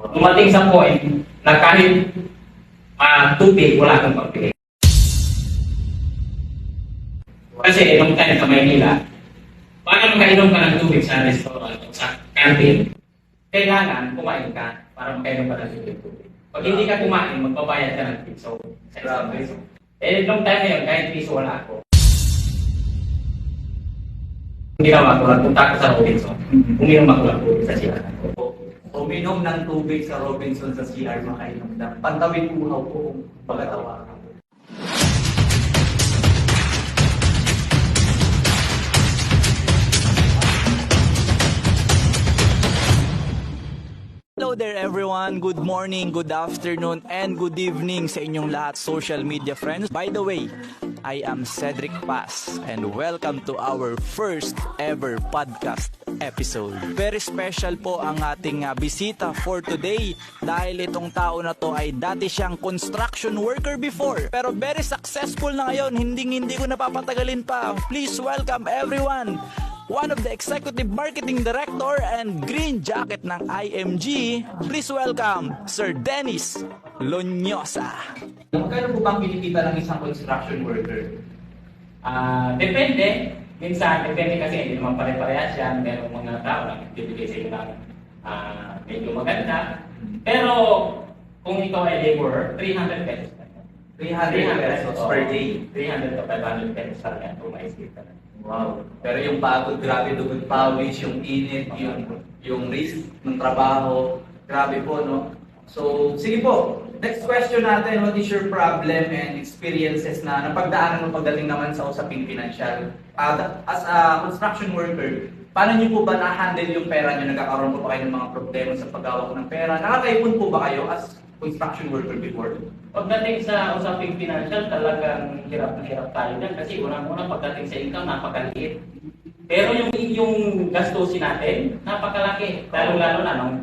Dumating sa point na kahit tubig, wala akong pagpili. Kasi nung time sa Maynila, para makainom ka ng tubig sa restaurant o sa canteen, kailangan kumain ka para makainom ka ng tubig. Pag hindi ka kumain, magbabayad ka ng piso. Nung time na yun, kahit piso wala ako. Ginawa ko, nagpunta ko sa Robinson. Uminom ako ng tubig sa CR. Uminom ng tubig sa Robinson sa CR, makainom lang. Pantawid uhaw ko kung pagkatawaran ko. Hello there everyone, good morning, good afternoon, and good evening sa inyong lahat social media friends. By the way, I am Cedric Paz and welcome to our first ever podcast episode. Very special po ang ating bisita for today dahil itong tao na to ay dati siyang construction worker before pero very successful na ngayon, hindi ko napapatagalin pa. Please welcome everyone, one of the executive marketing director and green jacket ng IMG. Please welcome Sir Dennis Lonyosa. Magkano po bang kinikita ng isang construction worker? Depende. Minsan, depende kasi hindi naman pare-parehas yan. Merong mga tao na bibigay sa inyo ng medyo maganda. Pero kung ikaw ay laborer, 300 pesos. 300 pesos per day. 300 to 500 pesos talaga kung maisip ka na. Wow. Pero yung pagod, grabe, dugod pawis, yung init, yung risk ng trabaho, grabe po, no? So, sige po, next question natin, what is your problem and experiences na napagdaanan mo pagdating naman sa usaping financial? As a construction worker, paano niyo po ba na-handle yung pera niyo? Nagkakaroon po ba kayo ng mga problema sa paghawak ng pera? Nakakaipon po ba kayo as construction worker before? Pagdating sa usaping financial, talagang hirap na hirap tayo dyan kasi unang-una pagdating sa income, napakaliit. Pero yung gastusin natin, napakalaki. Lalo-lalo na nung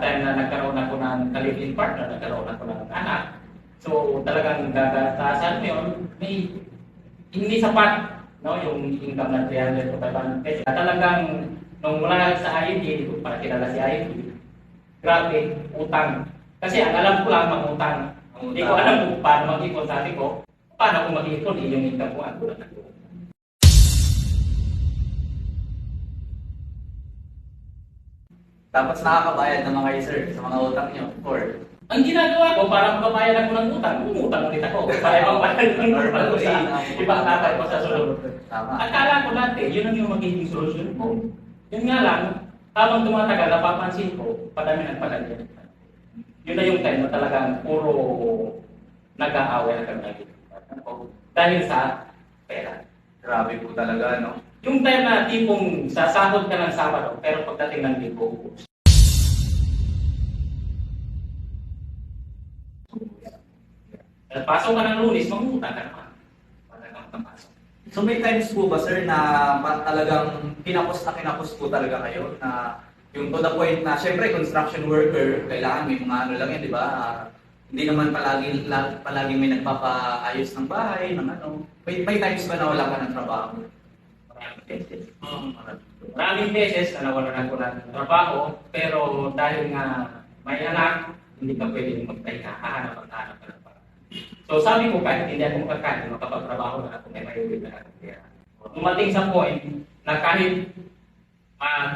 time na nagkaroon ako ng live-in partner, nagkaroon ako ng anak. So talagang gagastasan mo yun, may hindi sapat, no, yung income na 300 to 500 pesos. Talagang nung mula sa IMG, hindi ko para kilala si IMG, grabe, utang. Kasi ang alam ko lang mangutang. Hindi ko alam kung paano mag-ipon. Sabi ko, paano kung mag-ipon, yung income ko ang gulat na gulat. Tapos nakakabayad ng mga sir sa mga utang niyo, or Ang ginagawa ko, para magbabayad ako ng utang, umutang ulit ako. Para ibang bayad ng normal ko sa ibang tatay ko sa sunod. tama. Akala ko dati, yun ang yung magiging solusyon ko. Yun nga lang, habang tumatagal, napapansin ko, padami ng padami. Yun na yung time na talagang puro nag-aaway na kami. Dahil sa pera. Grabe po talaga, no? Yung time na tipong sasahod ka ng Sabado, pero pagdating ng linggo, pasok ka ng Lunes, mangutang ka naman. So may times po ba sir na talagang kinapos po talaga kayo na yung to the point na syempre construction worker, kailangan may mga ano lang yan, di ba? Hindi naman palagi may nagpapaayos ng bahay, ng ano. May times ba na wala ka ng trabaho? Maraming beses na nawalan ako ng trabaho, pero dahil nga may anak, hindi ka pwede magpahinga, hahanap ka ng paraan. So sabi ko, kahit hindi ako makakain, makapagtrabaho na ako, may mayroon na ako. Dumating sa point na kahit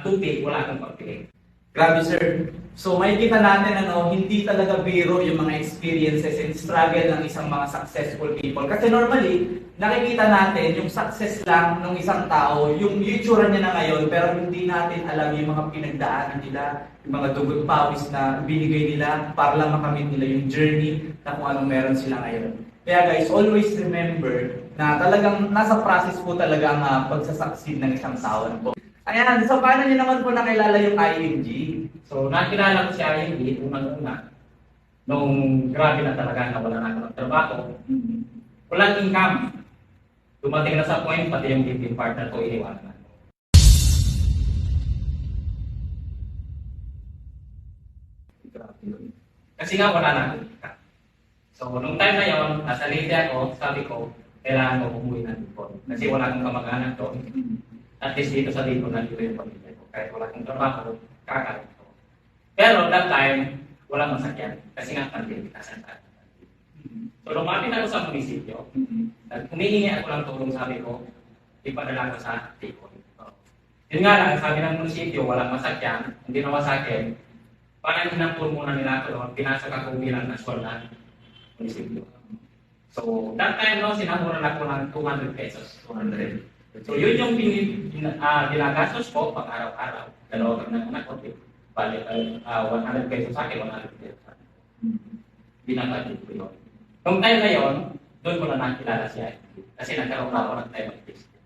tubig, wala akong pagpili. Grabe sir. So makikita natin hindi talaga biro yung mga experiences and struggle ng isang mga successful people. Kasi normally, nakikita natin yung success lang ng isang tao, yung itsura niya na ngayon, pero hindi natin alam yung mga pinagdaanan nila, yung mga dugot pawis na binigay nila para lang makamit nila yung journey na kung anong meron sila ngayon. Kaya guys, always remember na talagang nasa process po talaga ang pagsasucceed ng isang tao po. Ayan, so paano niyo naman po nakilala yung IMG? So nakilala ko si IMG unang-una nung grabe na talaga na wala na ako ng trabaho. Walang income. Dumating na sa point, pati yung live-in partner ko iniwanan na. Kasi nga wala na akong income. So nung time na yon, nasa Leyte ako, sabi ko, kailangan ko umuwi ng Lipon. Kasi wala akong kamag-anak doon. At least dito sa Lipon, nandito yung pamilya ko. Kahit wala akong trabaho, kakain ko. Pero that time, walang masakyan. Kasi nga pandemic, kasan tayo. So lumapit ako sa munisipyo, humihingi ako ng tulong, sabi ko, ipadala ko sa tikon. Yun nga lang, sabi ng munisipyo, walang masakyan, hindi na masakyan. Parang inampun muna nila ako doon, pinasok ako bilang nasyonal na munisipyo. So that time, no, sinamuran ako ng 200 pesos. 200. So yun yung ginagastos ko pang araw-araw. Dalawa kami ng anak ko, bali 100 pesos sa akin, 100 pesos sa akin. Binabudget ko yun. Nung time na yun, doon ko na nakilala siya. Kasi nagkaroon ako ng time of Facebook.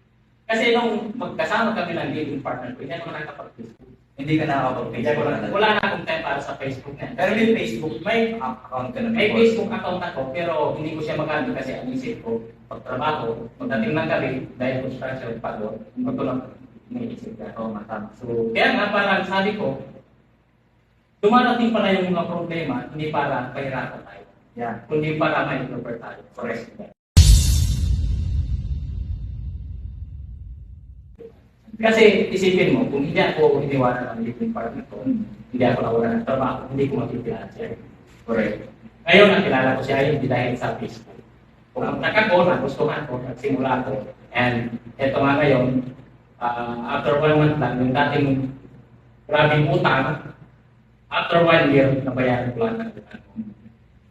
Kasi nung magkasama kami ng living partner ko, hindi ako nakakapag-Facebook. Hindi ka nakakapag-Facebook. Wala na akong time para sa Facebook na. Pero may Facebook, may account ka na. May Facebook account ako, pero hindi ko siya magamit kasi ang isip ko, pagtrabaho, pagdating ng gabi, dahil construction, pagod, magtulog, may isip ka. Oo, matama. So, kaya nga parang sabi ko, dumarating pala yung mga problema, hindi para pahirapan tayo. Yeah. Kundi para may improve tayo. Correct. Kasi isipin mo, kung hindi ako iniwanan ng living partner ko, hindi ako nawala ng trabaho, hindi ko makikilala siya. Correct. Ngayon, nakilala ko siya hindi dahil sa Facebook. Pumunta ko, nagustuhan ko, nagsimula ko. And eto nga ngayon, after 1 month lang, yung dating grabing utang, after 1 year, nabayaran ko lang ng utang ko.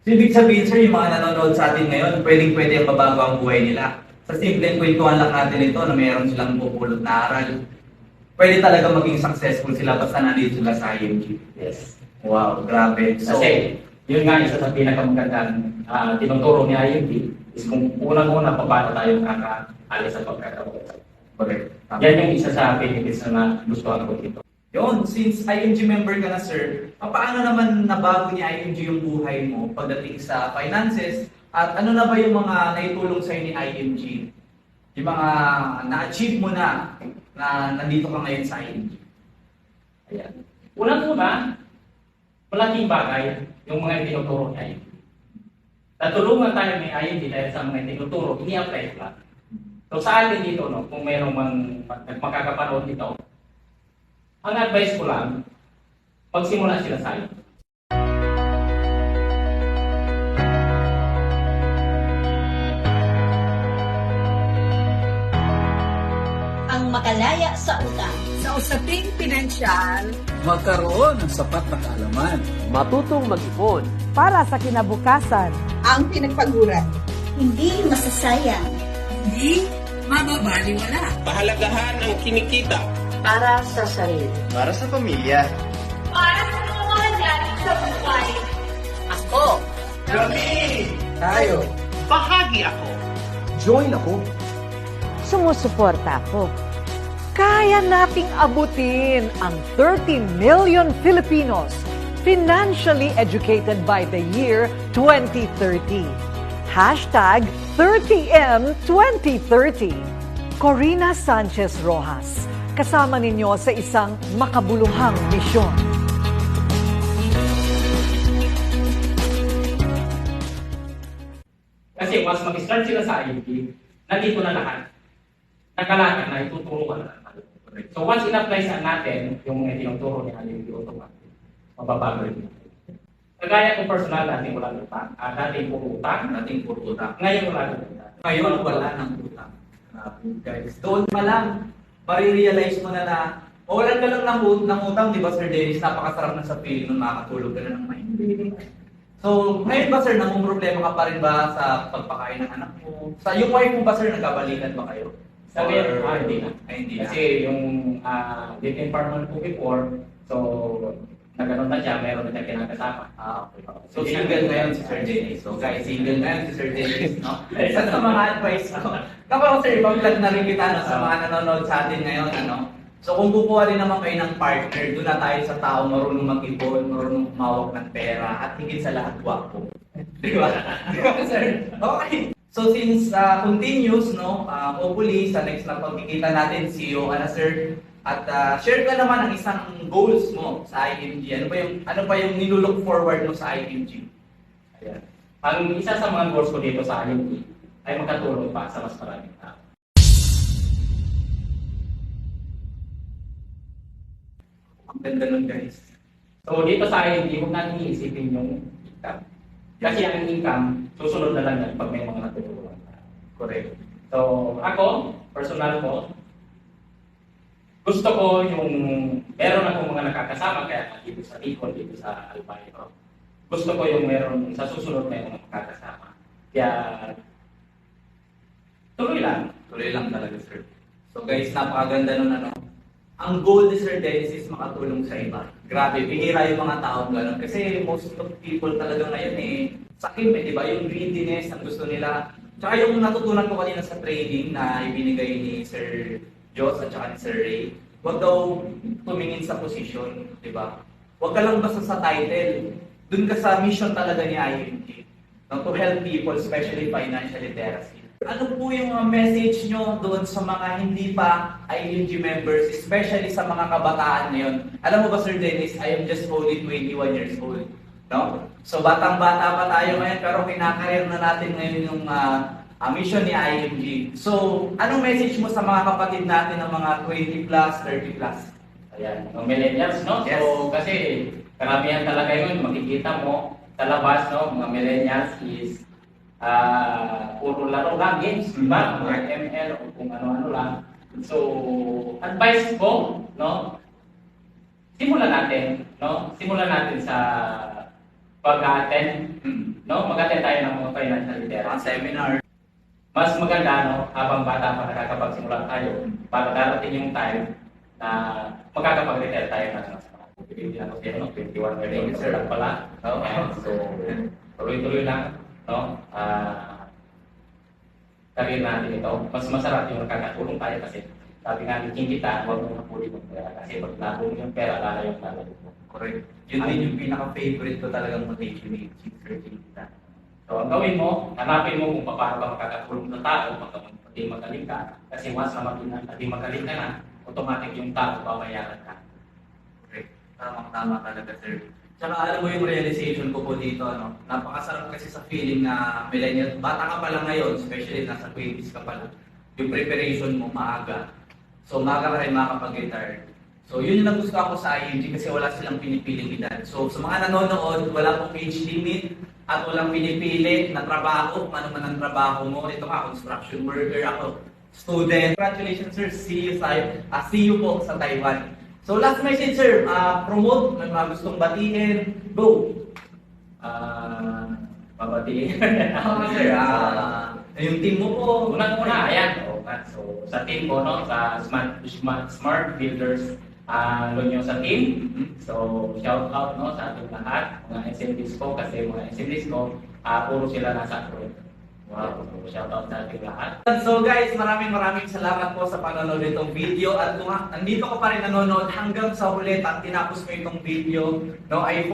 So, ibig sabihin, sir, yung mga nanonood sa atin ngayon, pwedeng-pwede ang mabago ang buhay nila. Sa simpleng kwentuhan lang natin ito na mayroon silang pupulot na aral. Pwede talaga maging successful sila basta nandito sila sa IMG. Yes. Wow, grabe. So, Kasi, yun nga isa sa pinakamagandang tinuturo ni IMD is kung unang-una paano tayo makakaalis sa pagkakaroon. correct. Yan yung isa sa benefits na gusto ko dito. Yun, since IMG member ka na, sir, paano naman nabago ni IMG yung buhay mo pagdating sa finances? At ano na ba yung mga naitulong sa'yo ni IMG? Yung mga na-achieve mo na nandito ka ngayon sa IMG? Ayan. Unang-una, malaking bagay yung mga tinuturo ni IMG. Natulungan tayo ni IMG dahil sa mga tinuturo, ini-apply ko lang. So sa atin dito, no, kung mayroong makakapanood dito, ang advice ko lang, magsimula sila sa IMG. Ang makalaya sa utang. Sa usaping pinansyal, Magkaroon ng sapat na kaalaman. Matutong mag-ipon. para sa kinabukasan, ang pinagpaguran. Hindi masasayang. hindi mababaliwala. Pahalagahan ang kinikita. Para sa sarili. Para sa pamilya. Para sa mga mahal sa buhay. Ako. Tayo. Bahagi ako. Join ako. Sumusuporta ako. Kaya nating abutin ang 30 million Filipinos financially educated by the year 2030. Hashtag 30M 2030. Corina Sanchez Rojas, kasama ninyo sa isang makabuluhang misyon. Kasi once mag-start sila sa IMG, nandito na lahat. Nakalakad na, ituturo ka na. So once in-apply sa natin, yung mga tinuturo ni IMG automatic, mababago rin. Kagaya kong personal, dating wala ng utang. Dating puro utang, Dating puro utang. ngayon wala ng utang. Ngayon, wala ng utang. Grabe, guys. Doon pa lang, marirealize mo na wala ka lang ng utang, di ba, Sir Dennis? Napakasarap na sa feeling nung makakatulog ka na ng mind. So, ngayon ba, sir, problema ka pa rin ba sa pagpakain ng anak mo? Sa yung wife mo ba, sir, nagkabalikan ba kayo? Sabi, Or- hindi na. Ay, hindi na. Kasi yung living partner ko before, so nagkaroon na siya, meron na siya kinakasama. Okay. So, single ngayon si Sir Dennis. So, guys, single ngayon si Sir Dennis, no? Isa sa mga advice, no? Kapag, sir, pag-vlog na rin kita, no, sa mga nanonood sa atin ngayon, ano? So, kung kukuha rin naman kayo ng partner, doon na tayo sa tao marunong mag-ipon, marunong kumawak ng pera, at higit sa lahat, gwapo. Di ba? Di ba, sir? Okay. So, since continues, no, hopefully, sa next na pagkikita natin, see you, sir. At share ka naman ang isang goals mo sa IMG. Ano pa yung nilulook forward mo sa IMG? Ayan. Ang isa sa mga goals ko dito sa IMG ay makatulong pa sa mas maraming tao. Ang ganda nun, guys. So dito sa akin, hindi mo natin iisipin yung income. Kasi ang income, susunod na lang yan pag may mga natutulungan ka. Correct. So ako, personal ko, gusto ko yung meron akong mga nakakasama kaya dito sa Bicol, dito sa Albay. Gusto ko yung meron sa susunod na yung mga makakasama. Kaya tuloy lang. Tuloy lang talaga, sir. So guys, napakaganda nun ano. Ang goal ni Sir Dennis is makatulong sa iba. Grabe, bihira yung mga taong gano'n. Kasi most of people talaga ngayon sakim di ba? Yung greediness ang gusto nila. Tsaka yung natutunan ko kanina sa training na ibinigay ni Sir Joss at saka ni Sir Ray, huwag daw tumingin sa position, di ba? Huwag ka lang basta sa title. Doon ka sa mission talaga ni IMG. No, to help people, especially financial literacy. Ano po yung message nyo doon sa mga hindi pa IMG members, especially sa mga kabataan ngayon? Alam mo ba, Sir Dennis, I am just only 21 years old. No? So batang-bata pa tayo ngayon, pero kinakarir na natin ngayon yung mission ni IMG. So, anong message mo sa mga kapatid natin ng mga 20 plus, 30 plus? Ayan, mga millennials, no? Yes. So, kasi karamihan talaga yun, makikita mo sa labas, no? Mga millennials is puro laro lang, games, di ba? Mga ML o kung ano-ano lang. So, advice ko, no? Simulan natin, no? Simulan natin sa pag-attend, no? Mag-attend tayo ng mga financial literacy Seminar. mas maganda, no, habang bata pa nakakapagsimula tayo, para darating yung time na makakapag-retire tayo na mas hindi na kasi, no, 21 years old Sir. lang pala. No? And so, tuloy-tuloy lang, no, career natin ito. Mas masarap yung nakakatulong tayo kasi sabi nga ni King kita, huwag mo napuli ng pera kasi pag nabong yung pera, lalo yung lalo. Correct. Yun din yung pinaka-favorite ko talagang motivation ni Sir Kita. So, ang gawin mo, hanapin mo kung paano ka makakatulong sa tao pag maging magaling ka. Kasi once na maging magaling ka na, automatic yung tao babayaran ka. Correct. Tamang-tama talaga, sir. Tsaka alam mo yung realization ko po dito, ano? Napakasarap kasi sa feeling na millennial, bata ka pa lang ngayon, especially nasa 20s ka pa lang, yung preparation mo maaga. So, maaga ka rin makakapag-retire. So, yun yung nagustuhan ko sa IMG kasi wala silang pinipiling edad. So, sa mga nanonood, wala pong age limit at walang pinipili na trabaho, kung ano man ang trabaho mo. Ito nga, construction worker ako, student. Congratulations, sir. See you po sa Taiwan. So, last message, sir. Promote, may mga gustong batiin. Go! Mabatiin. Sir, yung team mo po. Unang-una, ayan. So, sa team ko, no, sa Smart Builders, Lonyo sa team. So, shout out, no, sa ating lahat, mga SMDs ko, kasi mga SMDs ko, puro sila nasa Korea. Wow, so, shout out sa ating lahat. So guys, maraming salamat po sa panonood nitong video at kung nandito ko pa rin nanonood hanggang sa huli at tinapos mo itong video, no, ay